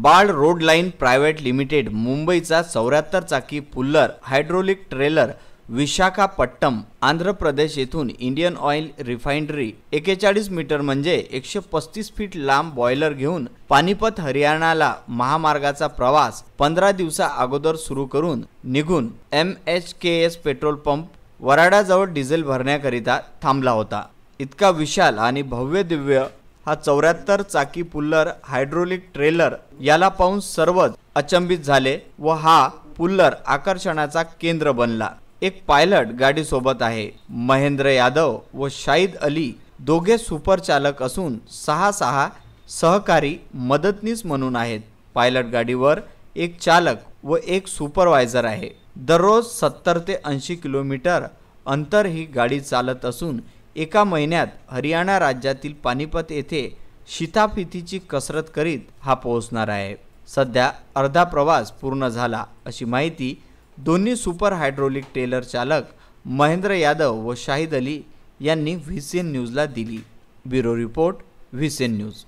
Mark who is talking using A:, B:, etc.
A: बाळ road line private limited मुंबईचा 74 चाकी पुल्लर hydraulic trailer Visakhapatnam Andhra Pradesh येथून इंडियन ऑइल रिफायनरी 41 मीटर म्हणजे 135 फीट लांब बॉयलर घेऊन पानिपत हरियाणाला महामार्गाचा प्रवास 15 दिवसा अगोदर सुरू करून निघून MHKS पेट्रोल पंप वराडाजवळ डिझेल भरण्याकरिता थांबला होता। इतका विशाल आणि भव्य दिव्य हा 74 चाकी पुल्लर हायड्रोलिक ट्रेलर याला पाहून सर्वच अचंबित झाले व हा पुल्लर आकर्षणाचा केंद्र बनला। एक पायलट गाडी सोबत आहे। महेंद्र यादव व शाहिद अली दोघे सुपर चालक असून 6 सहकारी मदतनीस म्हणून आहेत। पायलट गाडीवर एक चालक व एक सुपरवायझर आहे। दररोज 70 ते 80 किलोमीटर अंतर ही गाडी चालत असून एका महिन्यात हरियाणा राज्यातील पानिपत येथे शीताफितीची कसरत करीत हा पोहोचणार आहे। सध्या अर्धा प्रवास पूर्ण झाला अशी माहिती दोन्ही सुपर हायड्रोलिक ट्रेलर चालक महेंद्र यादव व शाहिद अली यांनी व्हीसीएन न्यूजला दिली। Bureau report VCN news.